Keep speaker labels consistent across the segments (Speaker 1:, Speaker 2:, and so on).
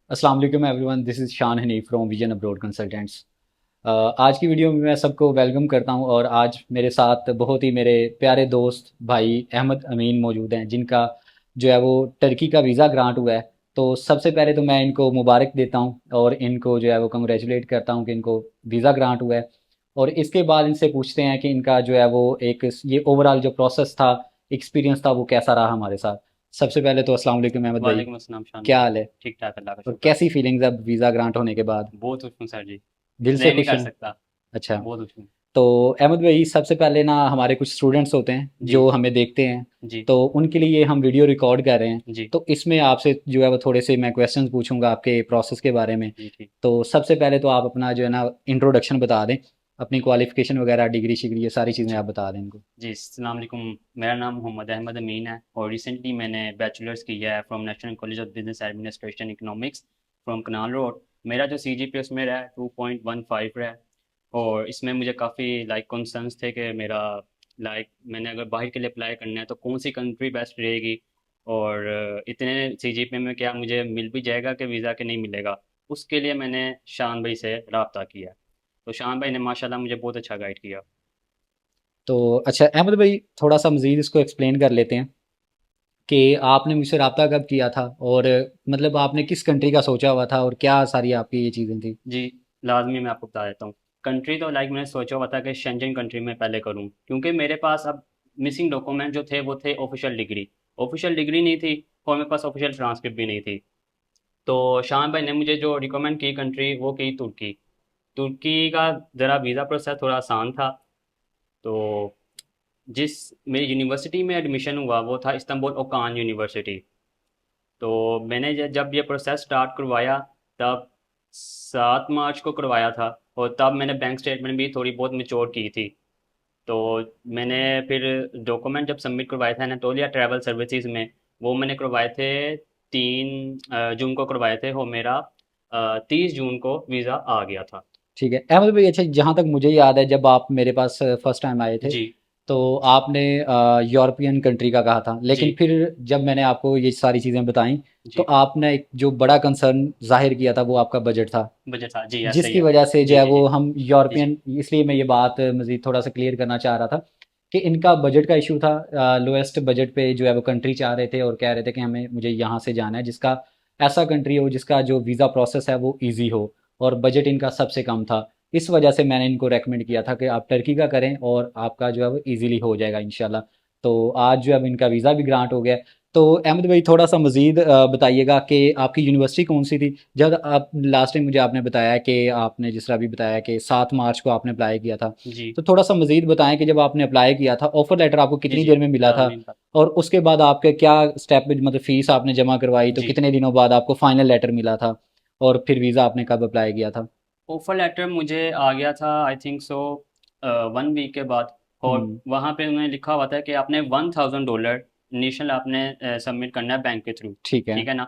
Speaker 1: अस्सलाम वालेकुम everyone, this is शान Hanif from vision abroad consultants. आज की वीडियो में मैं सबको वेलकम करता हूं और आज मेरे साथ बहुत ही मेरे प्यारे दोस्त भाई अहमद अमीन मौजूद हैं, जिनका जो है वो टर्की का वीज़ा ग्रांट हुआ है। तो सबसे पहले तो मैं इनको मुबारक देता हूं और इनको जो है वो कंग्रेचुलेट करता हूं कि इनको वीज़ा ग्रांट हुआ है। और इसके बाद इनसे पूछते हैं कि इनका जो है वो एक ये ओवरऑल जो प्रोसेस था, एक्सपीरियंस था, वो कैसा रहा हमारे साथ। सबसे पहले तो अस्सलाम वालेकुम अहमद भाई,
Speaker 2: वालेकुम अस्सलाम शान
Speaker 1: क्या
Speaker 2: भाई।
Speaker 1: हाल है?
Speaker 2: ठीक ठाक, अल्लाह का
Speaker 1: और
Speaker 2: शुक्र।
Speaker 1: कैसी फीलिंग्स अब वीज़ा ग्रांट होने के बाद?
Speaker 2: बहुत खुश हूँ सर जी,
Speaker 1: दिल से
Speaker 2: एक्सप्लेन नहीं
Speaker 1: खुश
Speaker 2: कर
Speaker 1: हैं?
Speaker 2: सकता।
Speaker 1: अच्छा।
Speaker 2: बहुत खुश हूँ।
Speaker 1: तो अहमद भाई, सबसे पहले ना हमारे कुछ स्टूडेंट्स होते हैं
Speaker 2: जी
Speaker 1: जो हमें देखते हैं,
Speaker 2: जी
Speaker 1: तो उनके लिए हम वीडियो रिकॉर्ड कर रहे हैं।
Speaker 2: जी
Speaker 1: तो इसमें आपसे जो है वो थोड़े से मैं क्वेश्चंस पूछूंगा आपके प्रोसेस के बारे में।
Speaker 2: जी ठीक।
Speaker 1: तो सबसे पहले तो आप अपना जो है ना इंट्रोडक्शन बता दें, अपनी क्वालिफिकेशन वगैरह, डिग्री शिग्री, ये सारी चीज़ें
Speaker 2: जी
Speaker 1: आप बता दें इनको।
Speaker 2: जी अस्सलाम वालेकुम। मेरा नाम मोहम्मद अहमद अमीन है और रिसेंटली मैंने बैचलर्स किया है from National College of Business Administration Economics from Canal Road. मेरा जो CGPA उसमें रहा है 2.15 रहा है। और इसमें मुझे काफ़ी कंसर्न्स थे कि मेरा मैंने अगर बाहर के लिए अप्लाई करना है तो कौन सी कंट्री बेस्ट रहेगी। और इतने CGPA में क्या मुझे मिल भी जाएगा कि वीज़ा के नहीं मिलेगा। उसके लिए मैंने शान भाई से रब्ता किया। तो शान भाई ने माशाल्लाह मुझे बहुत अच्छा गाइड किया।
Speaker 1: तो अच्छा अहमद भाई, थोड़ा सा मज़ीद इसको एक्सप्लेन कर लेते हैं कि आपने मुझसे रब्ता कब किया था, और मतलब आपने किस कंट्री का सोचा हुआ था और क्या सारी आपकी ये चीज़ें थी।
Speaker 2: जी, लाज़मी मैं आपको बता देता हूँ। कंट्री तो मैंने सोचा हुआ था कि शेंजन कंट्री में पहले करूँ, क्योंकि मेरे पास अब मिसिंग डॉक्यूमेंट जो थे वो थे ऑफिशियल डिग्री। ऑफिशियल डिग्री नहीं थी और मेरे पास ऑफिशियल ट्रांसक्रिप्ट भी नहीं थी। तो शाम भाई ने मुझे जो रिकमेंड की कंट्री वो की तुर्की। तुर्की का ज़रा वीज़ा प्रोसेस थोड़ा आसान था। तो जिस मेरी यूनिवर्सिटी में एडमिशन हुआ वो था इस्तांबुल ओकान यूनिवर्सिटी। तो मैंने जब ये प्रोसेस स्टार्ट करवाया तब 7 मार्च को करवाया था। और तब मैंने बैंक स्टेटमेंट भी थोड़ी बहुत मिच्योर की थी। तो मैंने फिर डॉक्यूमेंट जब सबमिट करवाए थे एनाटोलिया ट्रैवल सर्विसेज में, वो मैंने करवाए थे 3 जून को करवाए थे। और मेरा 30 जून को वीज़ा आ गया था।
Speaker 1: ठीक है अहमद भाई, अच्छा जहाँ तक मुझे याद है, जब आप मेरे पास फर्स्ट टाइम आए थे,
Speaker 2: जी
Speaker 1: तो आपने यूरोपियन कंट्री का कहा था,
Speaker 2: जी
Speaker 1: लेकिन फिर जब मैंने आपको ये सारी चीज़ें बताई, तो
Speaker 2: जी।
Speaker 1: आपने एक जो बड़ा कंसर्न जाहिर किया था वो आपका बजट था,
Speaker 2: बजट था जी, ऐसा ही
Speaker 1: जिसकी
Speaker 2: है।
Speaker 1: वजह से जो
Speaker 2: जी
Speaker 1: है
Speaker 2: जी
Speaker 1: वो
Speaker 2: जी
Speaker 1: हम
Speaker 2: जी जी
Speaker 1: यूरोपियन, इसलिए मैं ये बात मज़ीद थोड़ा सा क्लियर करना चाह रहा था कि इनका बजट का इशू था। लोएस्ट बजट पे जो है वो कंट्री चाह रहे थे और कह रहे थे कि हमें मुझे यहाँ से जाना है, जिसका ऐसा कंट्री हो जिसका जो वीज़ा प्रोसेस है वो ईजी हो, और बजट इनका सबसे कम था। इस वजह से मैंने इनको रेकमेंड किया था कि आप टर्की का करें और आपका जो है वो ईजिली हो जाएगा इंशाल्लाह। तो आज जो है अब इनका वीज़ा भी ग्रांट हो गया। तो अहमद भाई, थोड़ा सा मज़ीद बताइएगा कि आपकी यूनिवर्सिटी कौन सी थी। जब आप लास्ट टाइम मुझे आपने बताया कि आपने जिस तरह भी बताया कि 7 मार्च को आपने अप्लाई किया था,
Speaker 2: जी
Speaker 1: तो थोड़ा सा मज़ीद बताएं कि जब आपने अप्लाई किया था, ऑफ़र लेटर आपको
Speaker 2: जी
Speaker 1: कितनी
Speaker 2: जी।
Speaker 1: देर में मिला था,
Speaker 2: लाजमी बात।
Speaker 1: और उसके बाद आपके क्या स्टेप, मतलब फ़ीस आपने जमा करवाई तो
Speaker 2: जी।
Speaker 1: कितने दिनों बाद आपको फाइनल लेटर मिला था, और फिर वीज़ा आपने कब अप्लाई किया था।
Speaker 2: ऑफर लेटर मुझे आ गया था आई थिंक सो 1 वीक के बाद। और
Speaker 1: हम्म।
Speaker 2: वहाँ पे उन्होंने लिखा हुआ था कि आपने $1000 इनिशियल आपने सबमिट करना है बैंक के थ्रू।
Speaker 1: ठीक है।
Speaker 2: ठीक है ना।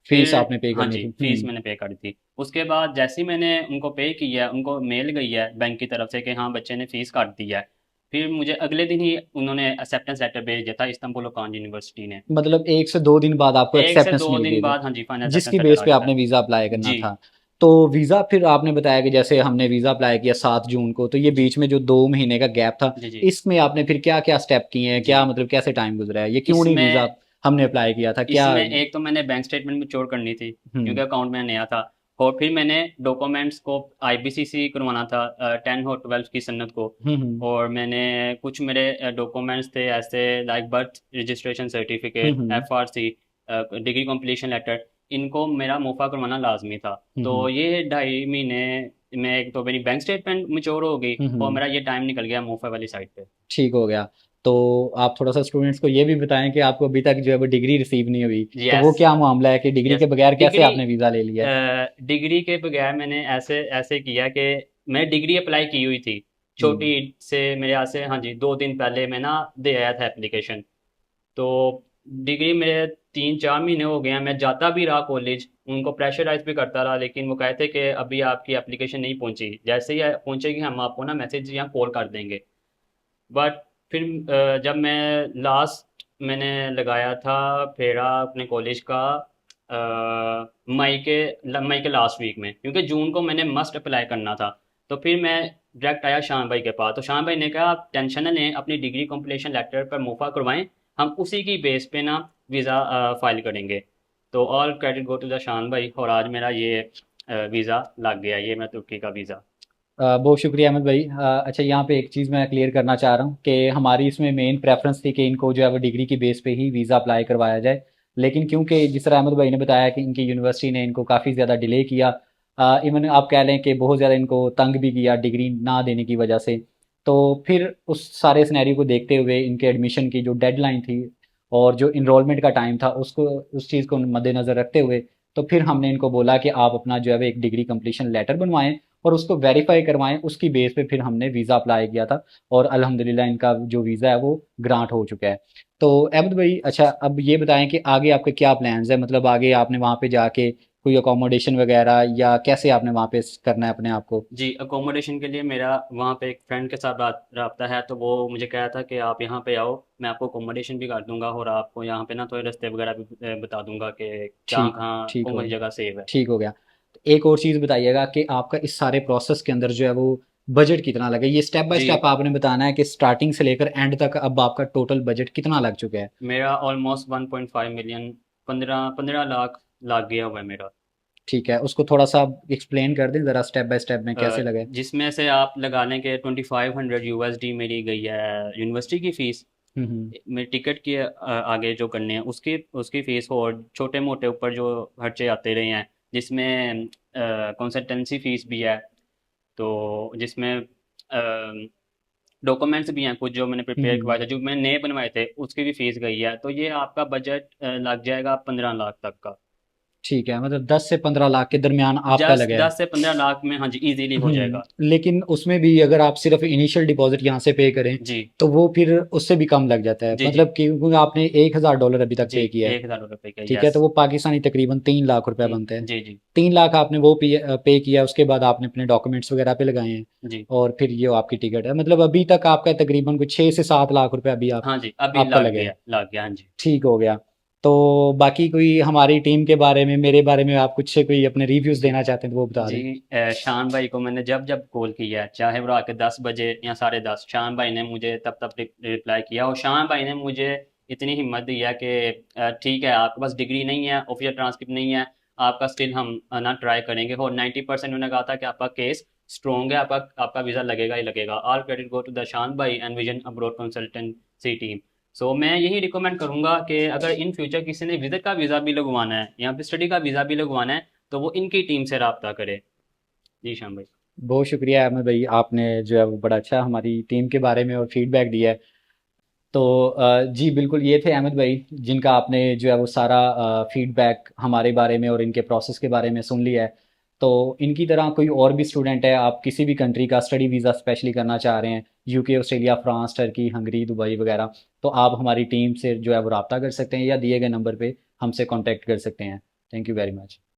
Speaker 1: फीस
Speaker 2: फिर
Speaker 1: आपने पे
Speaker 2: हाँ
Speaker 1: करनी
Speaker 2: जी,
Speaker 1: थी।
Speaker 2: फीस मैंने पे कर दी। उसके बाद जैसे ही मैंने उनको पे किया है, उनको मेल गई है बैंक की तरफ से कि हाँ बच्चे ने फीस काट दी है। फिर मुझे अगले दिन ही उन्होंने एक्सेप्टेंस लेटर भेज दिया था इस्तांबुल ओकान यूनिवर्सिटी ने।
Speaker 1: मतलब 1 से 2 दिन बाद आपको
Speaker 2: 1 से 2
Speaker 1: एक्सेप्टेंस मिल
Speaker 2: दिन
Speaker 1: गई थी,
Speaker 2: बाद हाँ जी फाइनल
Speaker 1: जिसकी
Speaker 2: एक्सेप्टेंस लेटर
Speaker 1: बेस
Speaker 2: आ
Speaker 1: पे
Speaker 2: गया था।
Speaker 1: आपने वीज़ा अप्लाई करना
Speaker 2: जी
Speaker 1: था। तो वीज़ा फिर आपने बताया कि जैसे हमने वीज़ा अप्लाई किया 7 जून को, तो ये
Speaker 2: जी
Speaker 1: बीच में जो 2 महीने का गैप था,
Speaker 2: जी जी
Speaker 1: इसमें आपने फिर क्या क्या स्टेप किए हैं,
Speaker 2: जी।
Speaker 1: क्या मतलब कैसे टाइम गुजरा है, ये क्यों नहीं वीज़ा
Speaker 2: इसमें
Speaker 1: हमने अप्लाई किया था, क्या?
Speaker 2: इसमें एक तो मैंने बैंक स्टेटमेंट मेच्योर करनी थी
Speaker 1: हम्म
Speaker 2: क्योंकि अकाउंट में नया था। और फिर मैंने डॉक्यूमेंट्स को IBCC करवाना था 10 और 12 की सन्नत को।
Speaker 1: हम्म
Speaker 2: और मैंने कुछ मेरे डॉक्यूमेंट्स थे ऐसे बर्थ रजिस्ट्रेशन सर्टिफिकेट,
Speaker 1: हम्म
Speaker 2: FRC, डिग्री कंप्लीशन लेटर। इनको मेरा मुफा करवाना लाजमी था। तो
Speaker 1: हम्म
Speaker 2: ये 2.5 महीने में एक तो मेरी बैंक स्टेटमेंट मेच्योर हो गई और
Speaker 1: हम्म।
Speaker 2: मेरा ये टाइम निकल गया मुफा वाली साइड पे।
Speaker 1: ठीक हो गया। तो आप थोड़ा सा स्टूडेंट्स को ये भी बताएं कि आपको अभी तक जो है वो डिग्री रिसीव नहीं हुई, तो
Speaker 2: यस
Speaker 1: वो क्या मामला है कि डिग्री के
Speaker 2: यस।
Speaker 1: बगैर कैसे
Speaker 2: डिग्री
Speaker 1: आपने वीज़ा ले लिया है।
Speaker 2: डिग्री के बगैर मैंने ऐसे ऐसे किया कि मैं डिग्री अप्लाई की हुई थी छोटी
Speaker 1: हम्म
Speaker 2: से मेरे यहाँ से। हाँ जी, 2 दिन पहले मैं ना दे आया था एप्लीकेशन। तो डिग्री मेरे 3-4 महीने हो गए हैं, मैं जाता भी रहा कॉलेज, उनको प्रेशराइज भी करता रहा, लेकिन वो कहते कि अभी आपकी एप्लीकेशन नहीं पहुंची, जैसे ही पहुंचेगी हम आपको ना मैसेज या कॉल कर देंगे। बट फिर जब मैं लास्ट मैंने लगाया था फेरा अपने कॉलेज का मई के लास्ट वीक में, क्योंकि जून को मैंने मस्ट अप्लाई करना था। तो फिर मैं डायरेक्ट आया शाम भाई के पास, तो शाम भाई ने कहा आप टेंशन न लें, अपनी डिग्री कंप्लीशन लेटर पर मुफा करवाएं, हम उसी की बेस पे ना वीज़ा फाइल करेंगे। तो all credit go to the शान भाई, और आज मेरा ये वीज़ा लग गया, ये मेरा तुर्की का वीज़ा।
Speaker 1: बहुत शुक्रिया अहमद भाई। अच्छा, यहाँ पे एक चीज़ मैं क्लियर करना चाह रहा हूँ कि हमारी इसमें मेन प्रेफरेंस थी कि इनको जो है वो डिग्री की बेस पे ही वीज़ा अप्लाई करवाया जाए, लेकिन क्योंकि जिस तरह अहमद भाई ने बताया कि इनकी यूनिवर्सिटी ने इनको काफ़ी ज़्यादा डिले किया, इवन आप कह लें कि बहुत ज़्यादा इनको तंग भी किया डिग्री ना देने की वजह से, तो फिर उस सारे सिनेरियो को देखते हुए इनके एडमिशन की जो डेडलाइन थी और जो इनरोलमेंट का टाइम था उसको, उस चीज़ को मद्देनज़र रखते हुए, तो फिर हमने इनको बोला कि आप अपना जो है वो एक डिग्री कंप्लीशन लेटर बनवाएं और उसको वेरीफाई करवाएं, उसकी बेस पे फिर हमने वीज़ा अप्लाई किया था और अल्हम्दुलिल्लाह इनका जो वीज़ा है वो ग्रांट हो चुका है। तो अहमद भाई, अच्छा अब ये बताएं कि आगे आपके क्या प्लान्स है, मतलब आगे आपने वहाँ पे जाके कोई अकोमोडेशन वगैरह या कैसे आपने वहाँ पे करना है अपने आप को?
Speaker 2: जी, अकोमोडेशन के लिए मेरा वहाँ पे एक फ्रेंड के साथ रब्ता है, तो वो मुझे कहा था कि आप यहाँ पे आओ, मैं आपको अकोमोडेशन भी कर दूंगा और आपको यहाँ पे ना थोड़े रास्ते वगैरह भी बता दूंगा कि क्या
Speaker 1: ठीक
Speaker 2: कहाँ
Speaker 1: ठीक
Speaker 2: कौन
Speaker 1: हो
Speaker 2: सी
Speaker 1: गया।
Speaker 2: जगह सेव है।
Speaker 1: ठीक हो गया। तो एक और चीज़ बताइएगा कि आपका इस सारे प्रोसेस के अंदर जो है वो बजट कितना लगा? ये स्टेप बाय
Speaker 2: जी,
Speaker 1: स्टेप आपने बताना है कि स्टार्टिंग से लेकर एंड तक अब आपका टोटल बजट कितना लग चुका है?
Speaker 2: मेरा ऑलमोस्ट 1.5 मिलियन, 15 लाख लाग गया हुआ है मेरा।
Speaker 1: ठीक है, उसको थोड़ा सा एक्सप्लेन कर दें ज़रा स्टेप बाय स्टेप में
Speaker 2: अ,
Speaker 1: कैसे लगे?
Speaker 2: जिसमें से आप लगा लें कि 2500 USD मेरी गई है यूनिवर्सिटी की फ़ीस,
Speaker 1: हम्म।
Speaker 2: मेरे टिकट के आगे जो करने हैं उसकी उसकी फ़ीस, और छोटे मोटे ऊपर जो खर्चे आते रहे हैं, जिसमें कंसल्टेंसी फ़ीस भी है, तो जिसमें डॉक्यूमेंट्स भी हैं कुछ जो मैंने प्रिपेयर
Speaker 1: हम्म।
Speaker 2: करवाए थे, जो मैंने नए बनवाए थे उसकी भी फ़ीस गई है, तो ये आपका बजट लग जाएगा 15 लाख तक का।
Speaker 1: ठीक है, मतलब 10 से 15 लाख के दरमियान आपका
Speaker 2: दस
Speaker 1: लगा है।
Speaker 2: 10 से 15 लाख में, हाँ जी, इजीली हो जाएगा।
Speaker 1: लेकिन उसमें भी अगर आप सिर्फ इनिशियल डिपॉजिट यहाँ से पे करें
Speaker 2: जी
Speaker 1: तो वो फिर उससे भी कम लग जाता है,
Speaker 2: जी जी
Speaker 1: मतलब कि क्योंकि आपने $1,000 अभी तक
Speaker 2: जी,
Speaker 1: पे किया है।
Speaker 2: 1,000 रुपये का,
Speaker 1: ठीक है,
Speaker 2: यस।
Speaker 1: तो वो पाकिस्तानी तकरीबन 3 लाख रुपए
Speaker 2: जी
Speaker 1: बनते हैं।
Speaker 2: जी जी
Speaker 1: 3 लाख आपने वो पे किया, उसके बाद आपने अपने डॉक्यूमेंट्स वगैरह पे लगाए हैं
Speaker 2: जी।
Speaker 1: और फिर ये आपकी टिकट है, मतलब अभी तक आपका तकरीबन कुछ 6 से 7 लाख रुपए अभी
Speaker 2: हाँ जी, अभी
Speaker 1: आपका
Speaker 2: लग
Speaker 1: लगे
Speaker 2: गया,
Speaker 1: हैं।
Speaker 2: लग गया, हाँ जी।
Speaker 1: ठीक हो गया। तो बाकी कोई हमारी टीम के बारे में, मेरे बारे में आप कुछ कोई अपने रिव्यूज़
Speaker 2: जी
Speaker 1: देना चाहते हैं तो वो बता
Speaker 2: जी।
Speaker 1: दें।
Speaker 2: शान भाई को मैंने जब जब कॉल किया है, चाहे वो रात के 10 बजे या 10:30, शान भाई ने मुझे तब तब रिप्लाई किया, और शान भाई ने मुझे इतनी हिम्मत दी है कि ठीक है, आपके पास डिग्री नहीं है, ऑफिशियल ट्रांसक्रिप्ट नहीं है, आपका स्टिल हम ना ट्राई करेंगे, और 90% उन्होंने कहा था कि आपका केस स्ट्रॉन्ग है, आपका आपका वीज़ा लगेगा ही लगेगा। All credit go to the शान bhai and Vision Abroad Consultancy team. So मैं यही रिकमेंड करूंगा कि अगर इन फ्यूचर किसी ने विजिट का वीज़ा भी लगवाना है या फिर स्टडी का वीज़ा भी लगवाना है, तो वो इनकी टीम से रब्ता करे। जी श्याम भाई।
Speaker 1: बहुत शुक्रिया अहमद भाई, आपने जो है वो बड़ा अच्छा हमारी टीम के बारे में और फीडबैक दिया है। तो जी बिल्कुल, ये थे अहमद भाई जिनका आपने जो है वो सारा फीडबैक हमारे बारे में और इनके प्रोसेस के बारे में सुन लिया है। तो इनकी तरह कोई और भी स्टूडेंट है, आप किसी भी कंट्री का स्टडी वीज़ा स्पेशली करना चाह रहे हैं, UK, Australia, France, Turkey, Hungary, Dubai वगैरह, तो आप हमारी टीम से जो है वो रब्ता कर सकते हैं या दिए गए नंबर पे हमसे कांटेक्ट कर सकते हैं। Thank you very much.